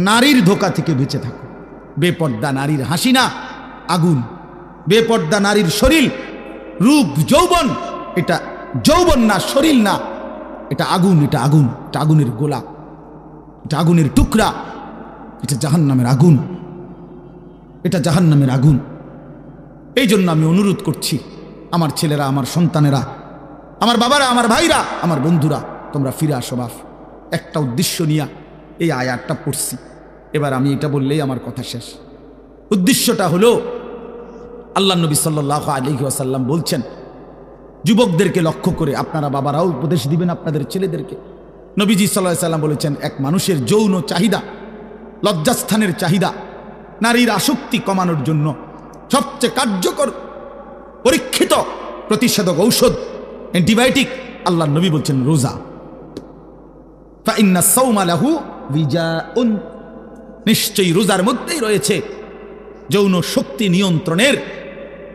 নারীর ধোঁকা থেকে বেঁচে থাকো। বেপর্দা নারীর হাসি না, আগুন। বেপর্দা নারীর শরীর, রূপ, যৌবন, এটা যৌবন না, শরীর না, এটা আগুন। এটা আগুন, এটা আগুনের গোলা, এটা আগুনের টুকরা, এটা জাহান্নামের আগুন, এটা জাহান্নামের আগুন। এই জন্য আমি অনুরোধ করছি, আমার ছেলেরা, আমার সন্তানেরা, আমার বাবারা, আমার ভাইরা, আমার বন্ধুরা, তোমরা ফিরে আসো বাপ। একটা উদ্দেশ্য নিয়ে এই আয়াতটা পড়ছি। এবার আমি এটা বললেই আমার কথা শেষ। উদ্দেশ্যটা হলো, আল্লাহ নবী সাল্লাল্লাহু আলাইহি ওয়াসাল্লাম বলছেন, যুবকদেরকে লক্ষ্য করে আপনারা বাবারাও উপদেশ দিবেন আপনাদের ছেলেদেরকে। নবীজি সাল্লাল্লাহু আলাইহি ওয়াসাল্লাম বলেছেন, এক মানুষের যৌন চাহিদা, লজ্জাস্থানের চাহিদা, নারীর আসক্তি কমানোর জন্য সবচেয়ে কার্যকর পরীক্ষিত প্রতিষেধক ঔষধ, অ্যান্টিবায়োটিক, আল্লাহ নবী বলছেন রোজা। ফাইন্না সাওমা লাহু বিজাউন, নিশ্চয়ই রোজার মধ্যেই রয়েছে যৌন শক্তি নিয়ন্ত্রণের,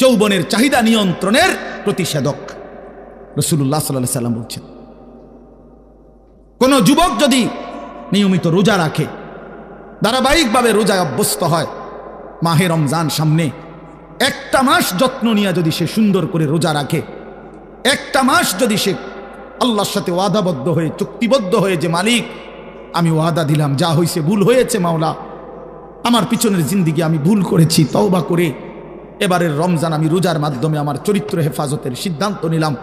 যৌবনের চাহিদা নিয়ন্ত্রণের প্রতিষেধক। রাসূলুল্লাহ সাল্লাল্লাহু আলাইহি ওয়াসাল্লাম বলছেন, কোন যুবক যদি নিয়মিত রোজা রাখে, ধারাবাহিকভাবে রোজায় অভ্যস্ত হয়, মাহে রমজান সামনে, একটা মাস যত্ন নিয়ে যদি সে সুন্দর করে রোজা রাখে, একটা মাস যদি সে আল্লাহর সাথে ওয়াদাবদ্ধ হয়ে, চুক্তিবদ্ধ হয়ে, যে মালিক আমি ওয়াদা দিলাম, যা হয়েছে ভুল হয়েছে মাওলা, আমার পিছনের জিন্দিগি আমি ভুল করেছি, তওবা করে এবারের রমজান আমি রোজার মাধ্যমে আমার চরিত্র হেফাজতের সিদ্ধান্ত নিলাম,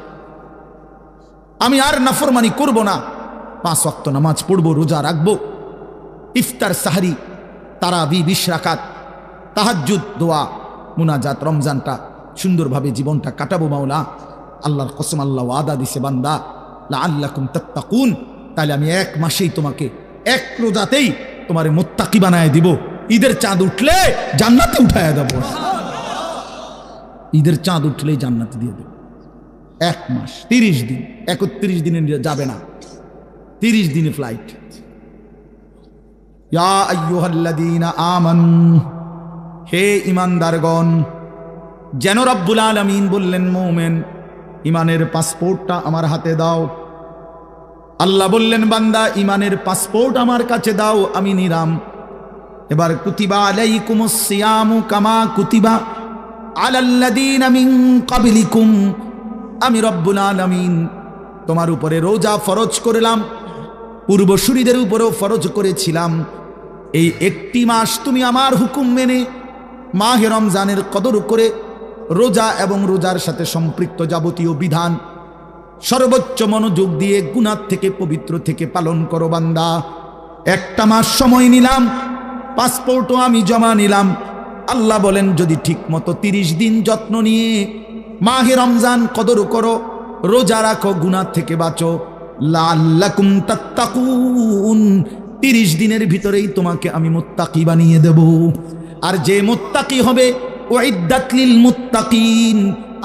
আমি আর নাফরমানি করব না, 5 ওয়াক্ত নামাজ পড়ব, রোজা রাখবো, ইফতার, সাহরি, তারাবি, 20 রাকাত, তাহাজ্জুদ, দোয়া, মুনাজাত, রমজানটা সুন্দরভাবে জীবনটা কাটাবো মাওলা। আল্লাহর কসম, আল্লাহ ওয়াদা দিছে, বান্দা লাআল্লাকুম তাত্তাকুন, তাহলে আমি 1 মাসেই তোমাকে, 1 রোজাতেই তোমারে মুত্তাকি বানায় দিব। ঈদের চাঁদ উঠলে জান্নাতে উঠায় দেব, ঈদের চাঁদ উঠলেই জান্নাতে দিয়ে দেব। 1 মাস, 30 দিন, 31 দিনে যাবে না, 30 দিনে ফ্লাইট। ইয়া আইয়ুহাল্লাযীনা আমানু, হে ঈমানদারগণ, যেন রব্বুল আলামিন বললেন, মুমিন, ঈমানের পাসপোর্টটা আমার হাতে দাও। আল্লাহ বললেন, বান্দা ঈমানের পাসপোর্ট আমার কাছে দাও, আমি নিলাম। এবার কুতিবা আলাইকুমুস সিয়ামু কামা কুতিবা আলাল্লাযীনা মিন ক্বাবলিকুম, আমি রব্বুল আলামিন তোমার উপরে রোজা ফরজ করলাম, পূর্বসূরীদের উপরেও ফরজ করেছিলাম। এই 1টি মাস তুমি আমার হুকুম মেনে মাহে রমজানের কদর করে রোজা এবং রোজার সাথে সম্পৃক্ত যাবতীয় বিধান সর্বোচ্চ মনোযোগ দিয়ে গুনাহ থেকে, পবিত্র থেকে পালন করো বান্দা। 1টা মাস সময় নিলাম, পাসপোর্টও আমি জমা নিলাম। আল্লাহ বলেন, যদি ঠিক মতো 30 দিন যত্ন নিয়ে মাহে রমজান কদর করো, রোজা রাখো, গুনাহ থেকে বাঁচো, লাআল্লাকুম তাত্তাকুন, 30 দিনের ভিতরেই তোমাকে আমি মুত্তাকি বানিয়ে দেব। আর যে মুত্তাকি হবে, উইদ্দাত লিল মুত্তাকিন,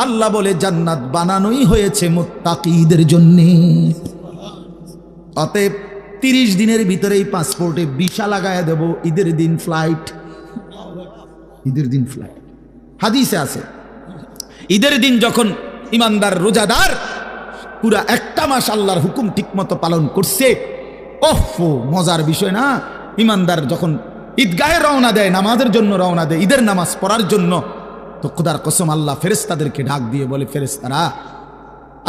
আল্লাহ বলে জান্নাত বানানোই হয়েছে মুত্তাকিদের জন্য। অতএব 30 দিনের ভিতরেই পাসপোর্টে ভিসা লাগায় দেব, ঈদের দিন ফ্লাইট, ঈদের দিন ফ্লাইট। হাদিসে আছে, ঈদের দিন যখন ইমানদার রোজাদার পুরা 1টা মাস আল্লাহর হুকুম ঠিকমতো পালন করছে, ওহো মজার বিষয় না। ইমানদার যখন ঈদগাহে রওনা দেয়, নামাজের জন্য রওনা দেয়, ঈদের নামাজ পড়ার জন্য, তো খোদার কসম আল্লাহ ফেরেশতাদেরকে ডাক দিয়ে বলে, ফেরেশতারা,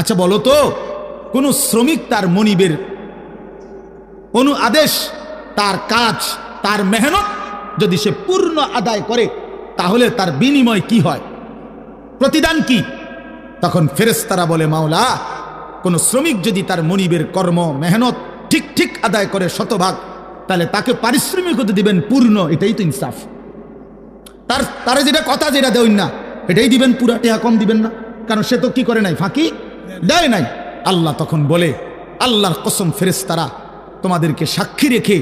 আচ্ছা বলো তো, কোন শ্রমিক তার মনিবের অনু আদেশ, তার কাজ, তার মেহনত যদি সে পূর্ণ আদায় করে, তাহলে তার বিনিময় কি হয়, প্রতিদান কি? তখন ফেরেশতারা বলে, মাওলা, কোন শ্রমিক যদি তার মনিবের কর্ম, মেহনত ঠিক ঠিক আদায় করে 100 ভাগ, তাহলে তাকে পারিশ্রমিক দিবেন পূর্ণ, এটাই তো ইনসাফ। তারে যেটা কথা, যেটা দেন না, এটাই দিবেন, পুরা টাকা কম দিবেন না, কারণ সে তো কি করে নাই, ফাঁকি দেয় নাই। আল্লাহ তখন বলে, আল্লাহর কসম ফেরেশতারা তোমাদেরকে সাক্ষী রেখে,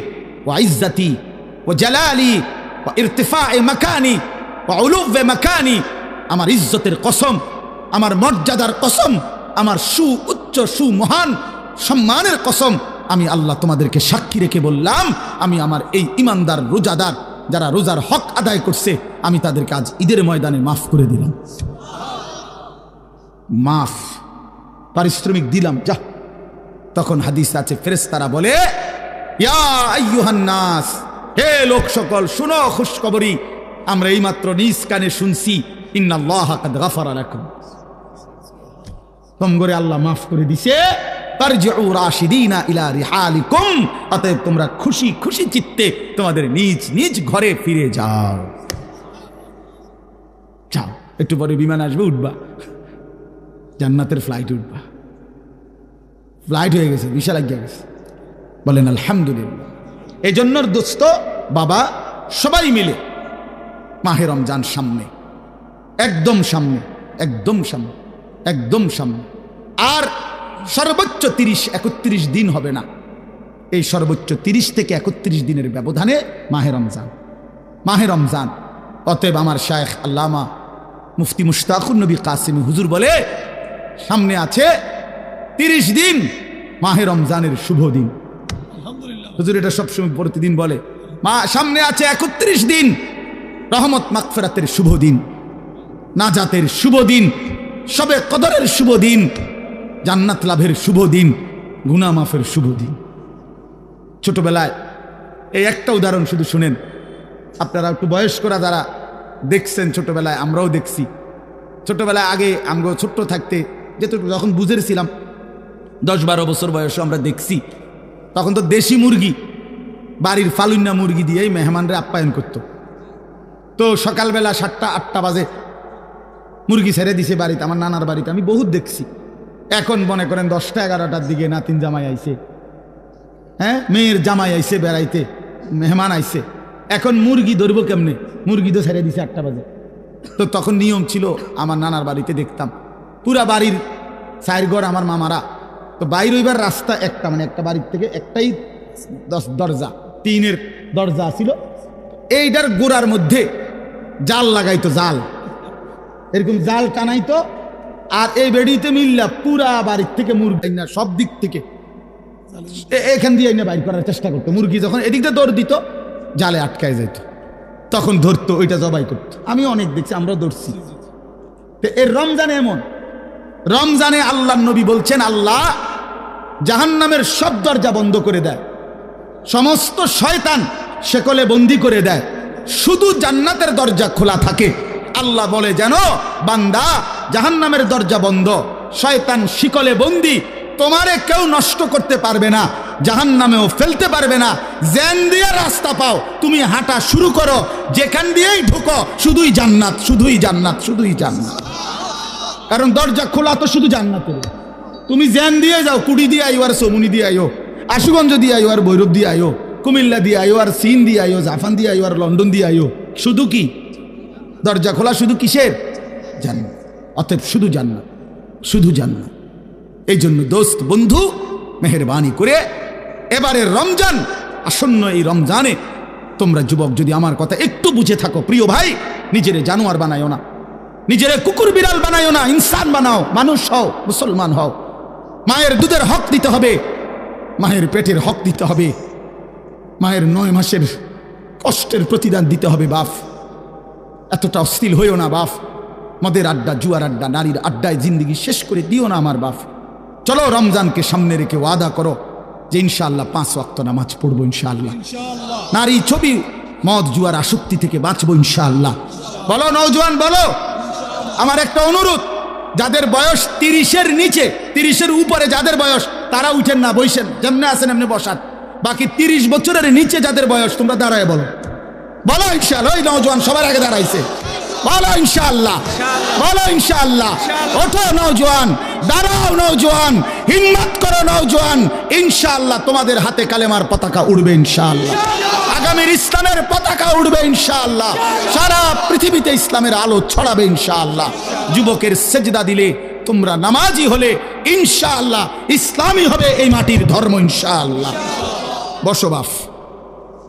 ও ইজ্জতি ও জালালি ও ইরতিফায়ে মাকানি ও উলুবে মাকানি, আমার ইজ্জতের কসম, আমার মর্যাদার কসম, আমার উচ্চ মহান সম্মানের কসম, আমি আল্লাহ তোমাদেরকে সাক্ষী রেখে বললাম, আমি আমার এই ইমানদার রোজাদার যারা রোজার হক আদায় করছে, আমি তাদেরকে আজ ঈদের ময়দানে মাফ করে দিলাম, মাফ, পারিশ্রমিক দিলাম, যা। তখন হাদিস আছে, ফেরেশতারা বলে, ইয়া আইয়ুহান নাস, হে লোক সকল শুনো খুশখবরি, আমরা এইমাত্র নিজ কানে শুনছি, ইন্নাল্লাহা কাদ গাফারা লাকুম, তোমরা আল্লাহ মাফ করে দিছে। তারজিউ রাশিদিনা ইলা রিহালিকুম, অতএব তোমরা খুশি খুশি চিত্তে তোমাদের নিজ নিজ ঘরে ফিরে যাও। যাও, একটু পরে বিমান আসবে, উঠবা, জান্নাতের ফ্লাইট উঠবা। ফ্লাইট হয়ে গেছে, ভিসা লাগিয়ে গেছে, বলেন আলহামদুলিল্লাহ। এই জন্য দোস্ত বাবা সবাই মিলে মাহে রমজান সামনে, একদম সামনে, একদম সামনে, একদম সামনে। আর সর্বোচ্চ 30-31 দিন হবে না, এই সর্বোচ্চ 30 থেকে 31 দিনের ব্যবধানে মাহে রমজান, মাহে রমজান। অতএব আমার শায়েখ আল্লামা মুফতি মুশতাকুর নবী কাসিমি হুজুর বলে, সামনে আছে 30 দিন মাহে রমজানের শুভ দিন। হুজুর এটা সবসময় প্রতিদিন বলে, সামনে আছে 31 দিন রহমত মাগফিরাতের শুভ দিন, নাজাতের শুভ দিন, শবে কদরের শুভ দিন, জান্নাত লাভের শুভ দিন, গুনাহ মাফের শুভ দিন। ছোটবেলায় এই একটা উদাহরণ শুধু শুনেন, আপনারা একটু বয়স্করা যারা দেখছেন, ছোটবেলায় আমরাও দেখছি। ছোটবেলায় আগে আমরা ছোট্ট থাকতে যেটুকু যখন বুঝেছিলাম 10-12 বছর বয়সে আমরা দেখছি, তখন তো দেশি মুরগি, বাড়ির ফালুন্না মুরগি দিয়েই মেহমানরা আপ্যায়ন করত। তো সকালবেলা 7টা-8টা বাজে মুরগি ছেড়ে দিছে বাড়িতে, আমার নানার বাড়িতে আমি বহুত দেখছি। এখন মনে করেন 10টা-11টার দিকে নাতিন জামাই আইছে, হ্যাঁ মেয়ের জামাই আইছে বেড়াইতে, মেহমান আইছে, এখন মুরগি ধরবো কেমনে? মুরগি তো ছেড়ে দিছে 8টা বাজে। তো তখন নিয়ম ছিল, আমার নানার বাড়িতে দেখতাম পুরা বাড়ির 4 ঘর আমার মামারা, তো বাইর হইবার রাস্তা একটা, মানে একটা বাড়ির থেকে একটাই দরজা, টিনের দরজা ছিল, এইটার গোড়ার মধ্যে জাল লাগাইতো, জাল এরকম জাল টানাইতো, আর এই বেড়িতে মিললা পুরা বাড়ির থেকে মুরগি না সব দিক থেকে এখান দিয়ে বাইর করার চেষ্টা করতো। মুরগি যখন এদিকটা দৌড় দিত, জালে আটকায় যেত, তখন ধরতো, ওইটা জবাই করতো। আমি অনেক দেখছি, আমরা ধরছি। এর রমজানে এমন, রমজানে আল্লাহ নবী বলছেন, আল্লাহ জাহান্নামের সব দরজা বন্ধ করে দেয়, সমস্ত শয়তান শেকলে বন্দি করে দেয়, শুধু জান্নাতের দরজা খোলা থাকে। আল্লাহ বলে, যেন বান্দা জাহান্নামের দরজা বন্ধ, শয়তান শিকলে বন্দি, তোমারে কেউ নষ্ট করতে পারবে না, জাহান্নামেও ফেলতে পারবে না। জ্ঞান দিয়ে রাস্তা পাও, তুমি হাঁটা শুরু করো, যেখান দিয়েই ঢুকো শুধুই জান্নাত, শুধুই জান্নাত, শুধুই জান্নাত। কারণ দরজা খোলা তো শুধু জান্নাতের। তুমি জ্ঞান দিয়ে যাও, কুড়ি দিয়ে আইও, আর সমুনি দিয়ে আইও, আশুগঞ্জ দিয়ে আইও, আর ভৈরব দিয়ে আইও, কুমিল্লা দিয়ে আইও, আর চীন দিয়ে আইও, জাপান দিয়ে আইও, আর লন্ডন দিয়ে আইও, শুধু কি দরজা খোলা? শুধু কিসের? জান্নাত। অতএব শুধু জান্নাত, শুধু জান্নাত। এই জন্য দোস্ত বন্ধু, মেহেরবানি করে এবারের রমজান আসন্ন, এই রমজানে তোমরা যুবক যদি আমার কথা একটু বুঝে থাকো, প্রিয় ভাই, নিজেরে জানোয়ার বানায়ো না, নিজেরে কুকুর বিড়াল বানায়ো না, ইনসান বানাও, মানুষ হও, মুসলমান হও। মায়ের দুধের হক দিতে হবে, মায়ের পেটের হক দিতে হবে, মায়ের 9 মাসের কষ্টের প্রতিদান দিতে হবে। বাপ এতটা অস্থির হইও না বাপ, মদের আড্ডা, জুয়ার আড্ডা, নারীর আড্ডায় জিন্দগি শেষ করে দিও না আমার বাপ। চলো রমজানকে সামনে রেখে ওয়াদা করো যে ইনশাআল্লাহ 5 ওয়াক্ত নামাজ পড়বো, ইনশাআল্লাহ নারী ছবি মদ জুয়ার আসক্তি থেকে বাঁচবো, ইনশাআল্লাহ। বলো নওজোয়ান, বলো। আমার একটা অনুরোধ, যাদের বয়স 30-এর নিচে, 30-এর উপরে যাদের বয়স, তারা উঠেন না, বসেন, যেমনি আছেন এমনি বসান। বাকি 30 বছরের নিচে যাদের বয়স, তোমরা দাঁড়ায় বলো, বলো ইনশাআল্লাহ। ওই নওজোয়ান সবার আগে দাঁড়াইছে, বলো ইনশাআল্লাহ, বলো ইনশাআল্লাহ। ওঠো নওজোয়ান, দাঁড়াও নওজোয়ান, হিম্মত করো নওজোয়ান, ইনশাআল্লাহ তোমাদের হাতে কালেমার পতাকা উড়বে, ইনশাআল্লাহ আগামীর ইসলামের পতাকা উড়বে, ইনশাআল্লাহ সারা পৃথিবীতে ইসলামের আলো ছড়াবে, ইনশাআল্লাহ। যুবকের সেজদা দিলে তোমরা নামাজি হলে ইনশাআল্লাহ ইসলামী হবে এই মাটির ধর্ম, ইনশাআল্লাহ। বসো বাপ,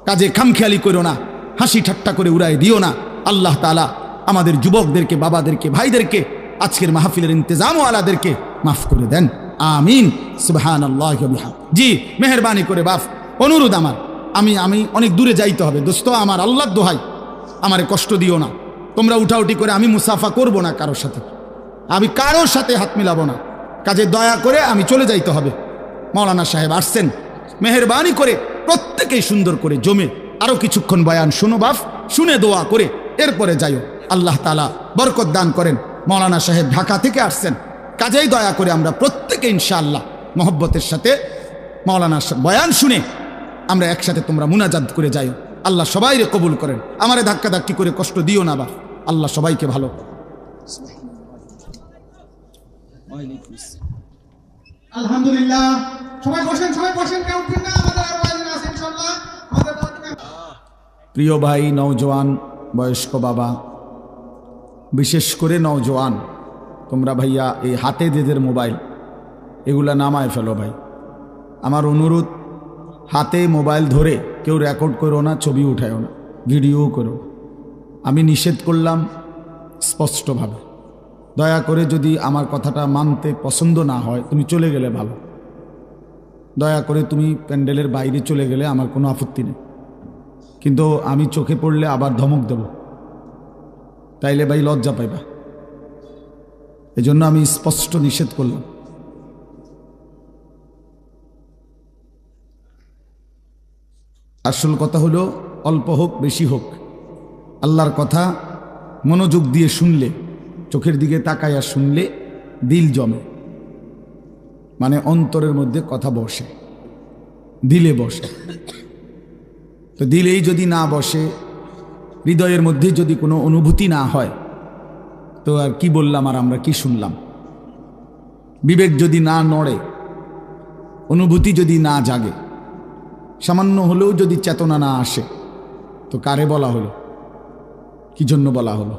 কাজে খামখেয়ালি করো না, হাসি ঠাট্টা করে উড়াই দিও না। আল্লাহ তাআলা আমাদের যুবকদেরকে, বাবাদেরকে, ভাইদেরকে, আজকের মাহফিলের ইন্তজামওয়ালাদেরকে মাফ করে দেন, আমিন। সুবহানাল্লাহ ওয়া বিহামদিহি। জি মেহেরবানি করে বাপ, অনুরোধ আমার, আমি অনেক দূরে যাইতে হবে দোস্ত, আমার আল্লাহর দোহাই, আমারে কষ্ট দিও না। তোমরা উঠাউটি করে আমি মুসাফা করব না কারোর সাথে, আমি কারোর সাথে হাত মিলাবো না, কাজে দয়া করে আমি চলে যাইতে হবে। মাওলানা সাহেব আসছেন, মেহেরবানি করে প্রত্যেকেই সুন্দর করে জমে আরো কিছুক্ষণ বয়ান শুনো বাপ, শুনে দোয়া করে এরপরে যাইও। আল্লাহ তাআলা বরকত দান করেন। মাওলানা সাহেব ঢাকা থেকে আসছেন, কাজেই দয়া করে আমরা প্রত্যেকে ইনশাআল্লাহ মহব্বতের সাথে মাওলানা বয়ান শুনে আমরা একসাথে তোমরা মুনাজাত করে যাইও। আল্লাহ সবাইরে কবুল করেন। আমারে ধাক্কা ধাক্কি করে কষ্ট দিও না বাপ। আল্লাহ সবাইকে ভালো। আলহামদুলিল্লাহ, সবাই বসেন, সবাই বসেন, কেউ উঠবেন না, আমাদের আরো আয়োজন আছে ইনশাআল্লাহ। প্রিয় ভাই, নওজোয়ান, বয়স্ক বাবা, বিশেষ করে নওজোয়ান, তোমরা ভাইয়া এই হাতে যেদের মোবাইল এগুলা নামায় ফেলো ভাই। আমার অনুরোধ, হাতে মোবাইল ধরে কেউ রেকর্ড করো না, ছবি উঠায়ও না, ভিডিও করো। আমি নিষেধ করলাম স্পষ্টভাবে। দয়া করে যদি আমার কথাটা মানতে পছন্দ না হয় তুমি চলে গেলে ভালো। দয়া করে তুমি প্যান্ডেলের বাইরে চলে গেলে আমার কোনো আপত্তি নেই, কিন্তু আমি চোখে পড়লে আবার ধমক দেব, তাইলে ভাই লজ্জা পাইবা। এজন্য আমি স্পষ্ট নিষেধ করলাম। আসল কথা হলো, অল্প হোক বেশি হোক, আল্লাহর কথা মনোযোগ দিয়ে শুনলে, চোখের দিকে তাকাইয়া শুনলে দিল জমে, মানে অন্তরের মধ্যে কথা বসে, দিলে বসে। তো দিলেই যদি না বসে, হৃদয়ের মধ্যে যদি কোনো অনুভূতি না হয়, তো আর কি বললাম আর আমরা কি শুনলাম? বিবেক যদি না নড়ে, অনুভূতি যদি না জাগে, সামান্য হলেও যদি চেতনা না আসে, তো কারে বলা হলো, কি জন্য বলা হলো?